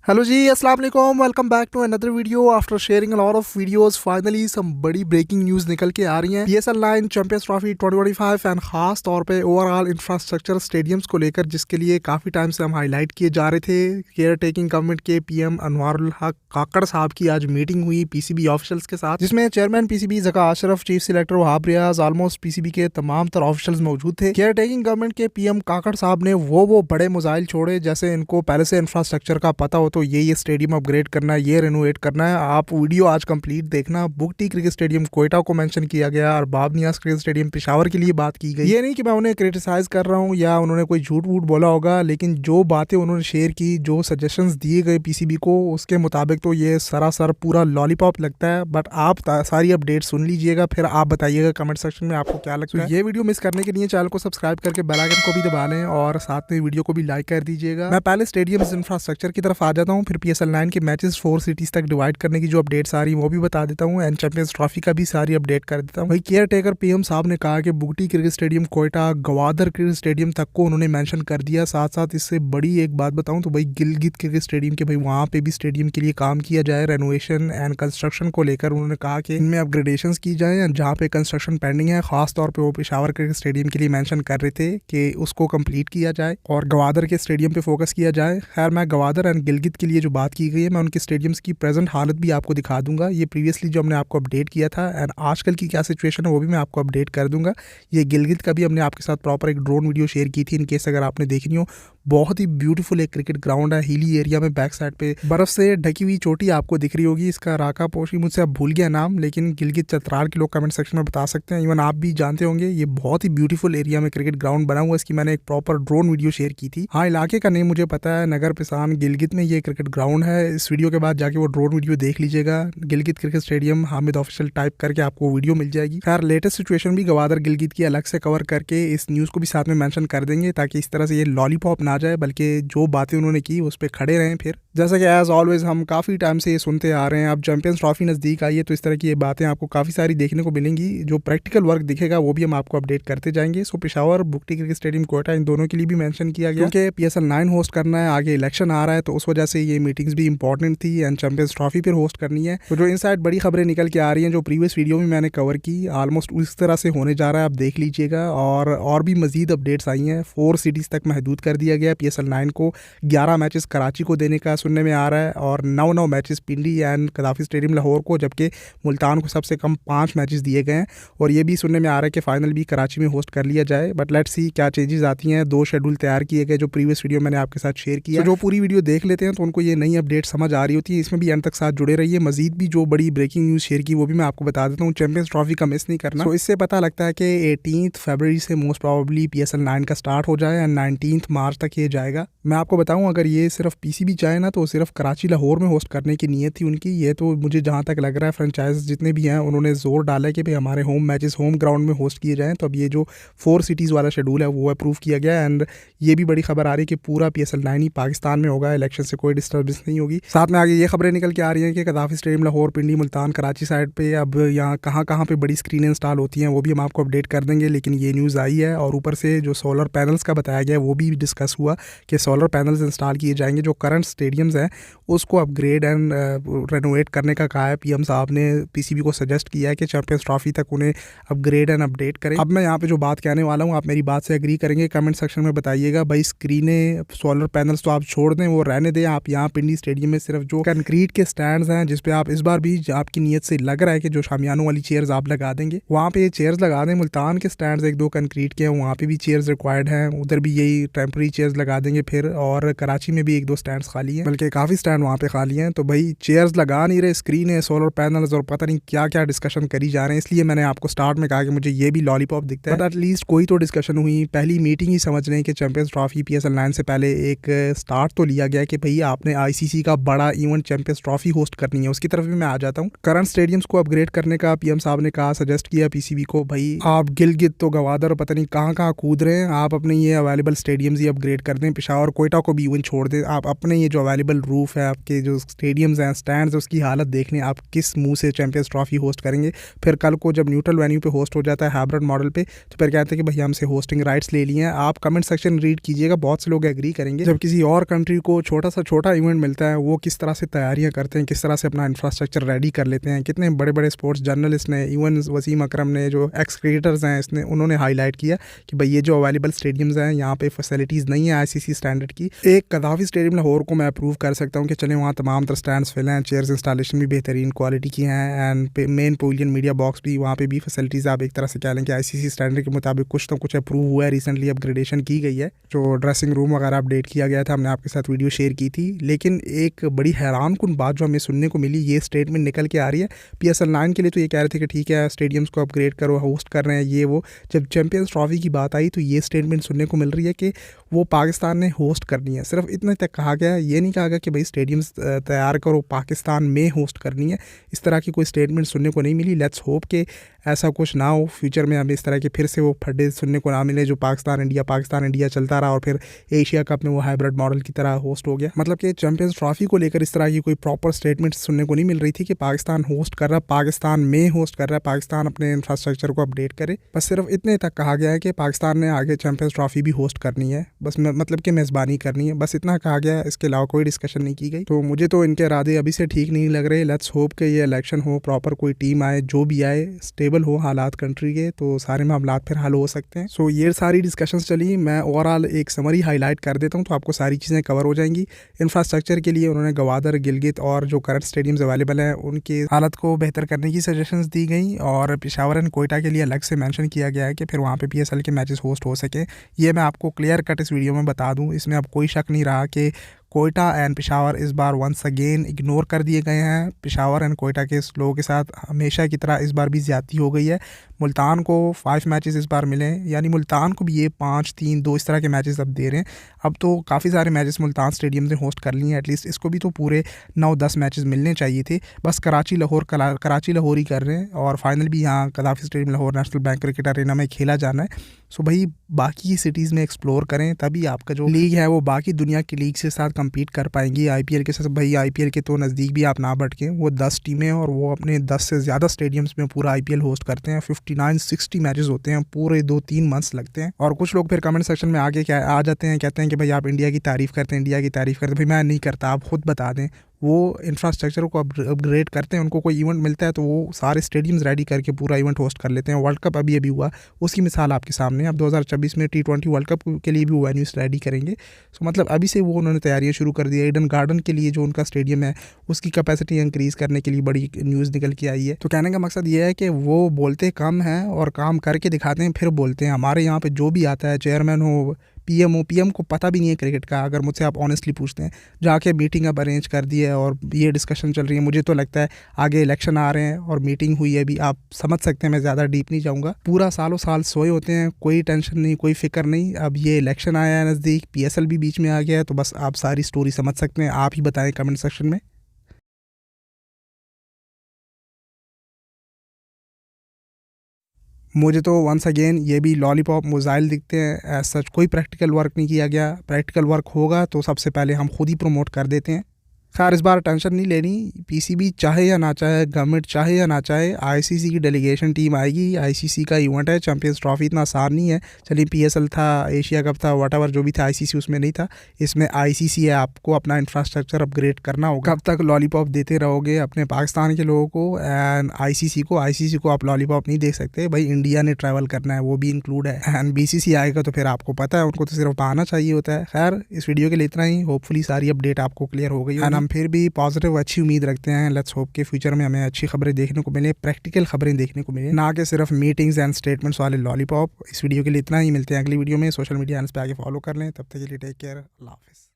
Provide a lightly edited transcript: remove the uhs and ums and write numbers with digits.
Hello जी, अस्सलाम वालेकुम। Welcome back to another video. After sharing a lot of videos, finally some बड़ी breaking news निकल के आ रही हैं। पीएसएल 9 चैंपियंस ट्रॉफी 2025 एंड खास तौर पे ओवरऑल इंफ्रास्ट्रक्चर स्टेडियम्स को लेकर, जिसके लिए काफ़ी टाइम से हम हाईलाइट किए जा रहे थे। केयर टेकिंग गवर्नमेंट के पीएम अनवारुल हक काकड़ साहब की आज मीटिंग हुई पीसीबी ऑफिशियल्स के साथ, जिसमें चेयरमैन पीसीबी जका Ashraf, chief selector Wahab Riaz, almost PCB के तमाम तर ऑफिशियल्स मौजूद थे। केयर टेकिंग गवर्नमेंट के पीएम काकड़ साहब ने वो बड़े मुजाइल छोड़े, जैसे इनको पहले से इंफ्रास्ट्रक्चर का पता हो तो ये स्टेडियम अपग्रेड करना है, ये रेनोवेट करना है। आप वीडियो आज कंप्लीट देखना। बुकटी क्रिकेट स्टेडियम कोयटा को मेंशन किया गया और बाब नियाज क्रिकेट स्टेडियम पेशावर के लिए बात की गई। ये नहीं कि मैं उन्हें क्रिटिसाइज कर रहा हूँ या उन्होंने कोई झूठ वूठ बोला होगा, लेकिन जो बातें उन्होंने शेयर की, जो सजेशंस दिए गए पीसीबी को, उसके मुताबिक तो ये सरासर पूरा लॉलीपॉप लगता है। बट आप सारी अपडेट सुन लीजिएगा, फिर आप बताइएगा कमेंट सेक्शन में आपको क्या लगता है। ये वीडियो मिस करने के लिए चैनल को सब्सक्राइब करके बेल आइकन को भी दबा लें और साथ में वीडियो को भी लाइक कर दीजिएगा। मैं पहले स्टेडियम इंफ्रास्ट्रक्चर की तरफ आ जाता हूँ, फिर पीएसएल 9 के मैचेस 4 सिटीज तक डिवाइड करने की जो अपडेट्स आ रही हैं वो भी बता देता हूँ, एंड चैंपियंस ट्रॉफी का भी सारी अपडेट कर देता हूँ। भाई केयर टेकर पीएम साहब ने कहा कि Bugti cricket stadium Quetta, Gwadar cricket stadium तक को उन्होंने मेंशन कर दिया। साथ साथ इससे बड़ी एक बात बताऊं तो भाई गिलगित क्रिकेट स्टेडियम के भाई वहाँ पे भी स्टेडियम के लिए काम किया जाए, रेनोवेशन एंड कंस्ट्रक्शन को लेकर उन्होंने कहा कि इनमें अपग्रेडेशन की जाए। जहाँ पे कंस्ट्रक्शन पेंडिंग है, खासतौर पर वो पेशावर क्रिकेट स्टेडियम के लिए मैंशन कर रहे थे कि उसको कम्प्लीट किया जाए और गवादर के स्टेडियम पे फोकस किया जाए। खैर, मैं गवादर एंड गिलगित के लिए जो बात की गई है, मैं उनके स्टेडियम्स की प्रेजेंट हालत भी आपको दिखा दूंगा। ये प्रीवियसली जो हमने आपको अपडेट किया था एंड आजकल की क्या सिचुएशन है वो भी मैं आपको अपडेट कर दूंगा। ये गिलगित का भी हमने आपके साथ प्रॉपर एक ड्रोन वीडियो शेयर की थी, इन केस अगर आपने देखनी हो। बहुत ही ब्यूटीफुल एक क्रिकेट ग्राउंड है, हिली एरिया में, बैक साइड पे बर्फ से ढकी हुई चोटी आपको दिख रही होगी। इसका राका पोशी, मुझसे अब भूल गया नाम, लेकिन गिलगित चतराल के लोग कमेंट सेक्शन में बता सकते हैं, इवन आप भी जानते होंगे। ये बहुत ही ब्यूटीफुल एरिया में क्रिकेट ग्राउंड बना हुआ, इसकी मैंने एक प्रॉपर ड्रोन वीडियो शेयर की थी। हाँ, इलाके का नेम मुझे पता है, नगर पिसान गिलगित में ये क्रिकेट ग्राउंड है। इस वीडियो के बाद जाके वो ड्रोन वीडियो देख लीजिएगा। Gilgit cricket stadium Hamid official type करके आपको वीडियो मिल जाएगी। खैर, लेटेस्ट सिचुएशन भी गवादर गिलगित की अलग से कवर करके इस न्यूज़ को भी साथ में मेंशन कर देंगे, ताकि इस तरह से ये लॉलीपॉप ना जाए, बल्कि जो बातें उन्होंने की उस पर खड़े रहें। फिर जैसा कि एज ऑलवेज हम काफ़ी टाइम से ये सुनते आ रहे हैं, अब चैंपियंस ट्रॉफी नज़दीक आई है तो इस तरह की ये बातें आपको काफ़ी सारी देखने को मिलेंगी। जो प्रैक्टिकल वर्क दिखेगा वो भी हम आपको अपडेट करते जाएंगे। सो पेशावर, बुगटी क्रिकेट स्टेडियम कोयटा, इन दोनों के लिए भी मेंशन किया गया, क्योंकि पीएसएल 9 होस्ट करना है, आगे इलेक्शन आ रहा है, तो उस वजह से ये मीटिंग्स भी इंपॉर्टेंट थी एंड चैंपियंस ट्रॉफी फिर होस्ट करनी है। तो जो इनसाइड बड़ी खबरें निकल के आ रही हैं, जो प्रीवियस वीडियो में मैंने कवर की, ऑलमोस्ट उस तरह से होने जा रहा है, आप देख लीजिएगा। और भी मजीद अपडेट्स आई हैं। 4 सिटीज़ तक महदूद कर दिया गया पीएसएल 9 को। 11 मैचेस कराची को देने का सुनने में आ रहा है और 9 matches Pindi and कदाफी stadium Lahore को, जबकि मुल्तान को सबसे कम 5 मैचेस दिए गए हैं। और ये भी सुनने में आ रहा है कि फाइनल भी कराची में होस्ट कर लिया जाए। बट लेट्स सी क्या चेंजेस आती हैं। 2 शेड्यूल तैयार किए गए, जो प्रीवियस वीडियो मैंने आपके साथ शेयर किया। तो जो पूरी वीडियो देख लेते हैं तो उनको ये नई अपडेट समझ आ रही होती है। इसमें भी एंड तक साथ जुड़े रहिए। मजीद भी जो बड़ी ब्रेकिंग न्यूज़ शेयर की वो भी मैं आपको बता देता हूँ। चैंपियंस ट्रॉफी का मिस नहीं करना। तो इससे पता लगता है कि 18 फरवरी से मोस्ट प्रॉबली पीएसएल 9 का स्टार्ट हो जाए एंड 19 मार्च तक ये जाएगा। मैं आपको बताऊं, अगर ये सिर्फ पीसीबी चाहे ना तो सिर्फ कराची लाहौर में होस्ट करने की नीयत थी उनकी। ये तो मुझे जहां तक लग रहा है फ्रेंचाइज जितने भी हैं उन्होंने जोर डाला है कि भाई हमारे होम मैचेस होम ग्राउंड में होस्ट किए जाएं। तो अब ये जो 4 सिटीज़ वाला शेड्यूल है वो अप्रूव किया गया एंड ये भी बड़ी खबर आ रही है कि पूरा पीएसएल 9 ही पाकिस्तान में होगा, इलेक्शन से कोई डिस्टर्बेंस नहीं होगी। साथ में आगे ये खबरें निकल के आ रही हैं कि कदाफी स्टेडियम लाहौर, पिंडी, मुल्तान, कराची साइड पर अब यहाँ कहाँ कहाँ पर बड़ी स्क्रीन इंस्टॉल होती हैं वो भी हम आपको अपडेट कर देंगे। लेकिन ये न्यूज़ आई है और ऊपर से जो सोलर पैनल्स का बताया गया है वो भी डिस्कस हुआ कि सोलर पैनल्स इंस्टॉल किए जाएंगे। जो करंट स्टेडियम्स हैं उसको अपग्रेड एंड रेनोवेट करने का कहा है पीएम साहब ने। पीसीबी को सजेस्ट किया है कि चैंपियंस ट्रॉफी तक उन्हें अपग्रेड एंड अपडेट करें। अब मैं यहाँ पे जो बात कहने वाला हूँ, आप मेरी बात से एग्री करेंगे, कमेंट सेक्शन में बताइएगा। भाई स्क्रीनें, सोलर पैनल्स तो आप छोड़ दें, वो रहने दें। आप यहाँ पिंडी स्टेडियम में सिर्फ जो कंक्रीट के स्टैंड्स हैं, जिसपे आप इस बार भी आपकी नीयत से लग रहा है कि जो शामियानों वाली चेयर्स आप लगा देंगे, वहाँ पे ये चेयर्स लगा दें। मुल्तान के स्टैंड्स 1-2 कंक्रीट के हैं, वहाँ पे भी चेयर्स रिक्वायर्ड हैं, उधर भी यही टेम्पररी चेयर्स लगा देंगे फिर। और कराची में भी 1-2 स्टैंड्स खाली हैं, बल्कि काफ़ी स्टैंड वहाँ पे खाली हैं। तो भाई चेयर्स लगा नहीं रहे, स्क्रीन है, सोलर पैनल्स और पता नहीं क्या क्या डिस्कशन करी जा रहे हैं। इसलिए मैंने आपको स्टार्ट में कहा कि मुझे ये भी लॉलीपॉप दिखता है। बट एटलीस्ट कोई तो डिस्कशन हुई। पहली मीटिंग ही समझ लें कि चैंपियंस ट्रॉफी पीएसएल 9 से पहले एक स्टार्ट तो लिया गया कि भाई आपने आईसीसी का बड़ा इवेंट चैंपियंस ट्रॉफी होस्ट करनी है। उसकी तरफ भी मैं आ जाता हूँ। करंट स्टेडियम्स को अपग्रेड करने का पीएम साहब ने कहा, सजेस्ट किया पीसीबी को, भाई आप गिलगित तो गवादर पता नहीं कहाँ कहाँ कूद रहे हैं, आप अपने ये अवेलेबल स्टेडियम्स ही अपग्रेड कर दें, पेशावर कोयटा को भी इवन छोड़ दें, आप अपने ये जो अवेलेबल रूफ है, आपके जो स्टेडियम्स हैं, स्टैंड्स, उसकी हालत देख लें, आप किस मुंह से चैंपियंस ट्रॉफी होस्ट करेंगे। फिर कल को जब न्यूट्रल वेन्यू पे होस्ट हो जाता है हाइब्रिड मॉडल पे, तो फिर कहते हैं कि भाई हमसे होस्टिंग राइट्स ले लिए हैं। आप कमेंट सेक्शन रीड कीजिएगा, बहुत से लोग एग्री करेंगे। जब किसी और कंट्री को छोटा इवेंट मिलता है, वो किस तरह से तैयारियां करते हैं, किस तरह से अपना इंफ्रास्ट्रक्चर रेडी कर लेते हैं। कितने बड़े बड़े स्पोर्ट्स जर्नलिस्ट ने, इवन वसीम अकरम ने, जो एक्स क्रिकेटर्स हैं, इसने उन्होंने हाईलाइट किया कि भाई ये जो अवेलेबल स्टेडियम्स हैं, यहाँ पे फैसिलिटीज़ नहीं है ICC स्टैंडर्ड की। एक कदाफी स्टेडियम लाहौर को मैं अप्रूव कर सकता हूँ कि चले वहाँ तमाम तरह स्टैंड्स फिल हैं, चेयर्स इंस्टॉलेशन भी बेहतरीन क्वालिटी की हैं, and main pavilion media box भी, वहाँ पे भी फैसिलिटीज़ आप एक तरह से कह लें कि ICC स्टैंडर्ड के मुताबिक कुछ तो कुछ अप्रूव हुआ है। रिसेंटली अपग्रेडेशन की गई है, जो ड्रेसिंग रूम वगैरह अपडेट किया गया था, हमने आपके साथ वीडियो शेयर की थी। लेकिन एक बड़ी हैरान कुन बात जो हमें सुनने को मिली, ये स्टेटमेंट निकल के आ रही है PSL 9 के लिए, तो ये कह रहे थे कि ठीक है स्टेडियम्स को अपग्रेड करो, होस्ट कर रहे हैं ये वो। जब चैंपियंस ट्रॉफी की बात आई तो ये स्टेटमेंट सुनने को मिल रही है कि वो पाकिस्तान ने होस्ट करनी है। सिर्फ इतने तक कहा गया, ये नहीं कहा गया कि भाई स्टेडियम्स तैयार करो, पाकिस्तान में होस्ट करनी है। इस तरह की कोई स्टेटमेंट सुनने को नहीं मिली। लेट्स होप कि ऐसा कुछ ना हो फ्यूचर में, हमें इस तरह के फिर से वो फड्डे सुनने को ना मिले जो पाकिस्तान इंडिया चलता रहा और फिर एशिया कप में वो हाइब्रिड मॉडल की तरह होस्ट हो गया। मतलब कि चैंपियंस ट्रॉफी को लेकर इस तरह की कोई प्रॉपर स्टेटमेंट सुनने को नहीं मिल रही थी कि पाकिस्तान होस्ट कर रहा है, पाकिस्तान में होस्ट कर रहा है, पाकिस्तान अपने इंफ्रास्ट्रक्चर को अपडेट करे। बस सिर्फ इतने तक कहा गया है कि पाकिस्तान ने आगे चैंपियंस ट्रॉफी भी होस्ट करनी है, बस मतलब कि मेज़बानी करनी है, बस इतना कहा गया है। इसके अलावा कोई डिस्कशन नहीं की गई। तो मुझे तो इनके इरादे अभी से ठीक नहीं लग रहे। लेट्स होप कि ये इलेक्शन हो, प्रॉपर कोई टीम आए, जो भी आए स्टेबल हो हालात कंट्री के, तो सारे मामला फिर हल हो सकते हैं। सो ये सारी डिस्कशंस चली। मैं ओवरऑल एक समरी हाईलाइट कर देता हूँ तो आपको सारी चीज़ें कवर हो जाएंगी। इंफ्रास्ट्रक्चर के लिए उन्होंने गवादर, गिलगित और जो करंट स्टेडियम्स अवेलेबल हैं उनकी हालत को बेहतर करने की सजेशंस दी गई, और पेशावर एंड कोयटा के लिए अलग से मेंशन किया गया है कि फिर वहाँ पे PSL के मैचेस होस्ट हो सके। ये मैं आपको क्लियर कट इस वीडियो में बता दूँ, इसमें अब कोई शक नहीं रहा कि कोयटा एंड पेशावर इस बार वंस अगेन इग्नोर कर दिए गए हैं। पेशावर एंड कोयटा के लोगों के साथ हमेशा की तरह इस बार भी ज़्यादती हो गई है। मुल्तान को 5 मैचेस इस बार मिले, यानी मुल्तान को भी ये 5, 3, 2 इस तरह के मैचेस अब दे रहे हैं। अब तो काफ़ी सारे मैचेस मुल्तान स्टेडियम ने होस्ट कर लिए हैं, एटलीस्ट इसको भी तो पूरे 9-10 मैचेस मिलने चाहिए थे। बस कराची लाहौर ही कर रहे हैं, और फाइनल भी यहाँ कदाफी stadium Lahore national bank cricket Arena में खेला जाना है। सो भाई बाकी सिटीज़ में एक्सप्लोर करें, तभी आपका जो लीग है वो बाकी दुनिया की लीग से साथ कम्पीट कर पाएंगी। IPL के साथ भाई IPL के तो नज़दीक भी आप ना भटकें, वो 10 टीमें और वो अपने 10 से ज़्यादा स्टेडियम्स में पूरा IPL होस्ट करते हैं। 59-60 मैचेस होते हैं, पूरे 2-3 मंथ्स लगते हैं। और कुछ लोग फिर कमेंट सेक्शन में आगे क्या आ जाते हैं, कहते हैं कि भाई आप इंडिया की तारीफ़ करते हैं। भाई मैं नहीं करता, आप खुद बता दें। वो इंफ्रास्ट्रक्चर को अपग्रेड करते हैं, उनको कोई इवेंट मिलता है तो वो सारे स्टेडियम्स रेडी करके पूरा इवेंट होस्ट कर लेते हैं। वर्ल्ड कप अभी हुआ, उसकी मिसाल आपके सामने। अब 2024 में T20 वर्ल्ड कप के लिए भी वो वेन्यूज रेडी करेंगे। सो मतलब अभी से वो उन्होंने तैयारियां शुरू कर दी है। ईडन गार्डन के लिए जो उनका स्टेडियम है उसकी कैपेसिटी इंक्रीज़ करने के लिए बड़ी न्यूज़ निकल के आई है। तो कहने का मकसद ये है कि वो बोलते कम हैं और काम करके दिखाते हैं, फिर बोलते हैं। हमारे यहाँ पर जो भी आता है, चेयरमैन हो, PM को पता भी नहीं है क्रिकेट का। अगर मुझसे आप ऑनेस्टली पूछते हैं, जाके मीटिंग अब अरेंज कर दी है और ये डिस्कशन चल रही है। मुझे तो लगता है आगे इलेक्शन आ रहे हैं और मीटिंग हुई है, भी आप समझ सकते हैं। मैं ज़्यादा डीप नहीं जाऊँगा। पूरा सालों साल सोए होते हैं, कोई टेंशन नहीं, कोई फिक्र नहीं। अब ये इलेक्शन आया है नज़दीक, PSL भी बीच में आ गया है, तो बस आप सारी स्टोरी समझ सकते हैं। आप ही बताएं कमेंट सेक्शन में। मुझे तो वंस अगेन ये भी लॉलीपॉप मोजाइल दिखते हैं। एज सच कोई प्रैक्टिकल वर्क नहीं किया गया। प्रैक्टिकल वर्क होगा तो सबसे पहले हम खुद ही प्रमोट कर देते हैं। खैर इस बार टेंशन नहीं लेनी। PCB चाहे या ना चाहे, गवर्नमेंट चाहे या ना चाहे, ICC की डेलीगेशन टीम आएगी। ICC का इवेंट है, चैंपियंस ट्रॉफी इतना आसान नहीं है। चलिए PSL था, एशिया कप था, व्हाटएवर जो भी था, ICC उसमें नहीं था। इसमें ICC है, आपको अपना इंफ्रास्ट्रक्चर अपग्रेड करना होगा। कब तक लॉलीपॉप देते रहोगे अपने पाकिस्तान के लोगों को एंड ICC को आप लॉलीपॉप नहीं दे सकते भाई। इंडिया ने ट्रैवल करना है, वो भी इंक्लूड है। एंड BCC आएगा तो फिर आपको पता है, उनको तो सिर्फ आना चाहिए होता है। खैर इस वीडियो के लिए इतना ही। होपफुली सारी अपडेट आपको क्लियर हो गई है। हम फिर भी पॉजिटिव अच्छी उम्मीद रखते हैं। लेट्स होप कि फ्यूचर में हमें अच्छी खबरें देखने को मिले, प्रैक्टिकल खबरें देखने को मिले, ना कि सिर्फ मीटिंग्स एंड स्टेटमेंट्स वाले लॉलीपॉप। इस वीडियो के लिए इतना ही। मिलते हैं अगली वीडियो में। सोशल मीडिया पे आगे फॉलो कर लें। तब तक के लिए टेक केयर, अल्लाह हाफिज़।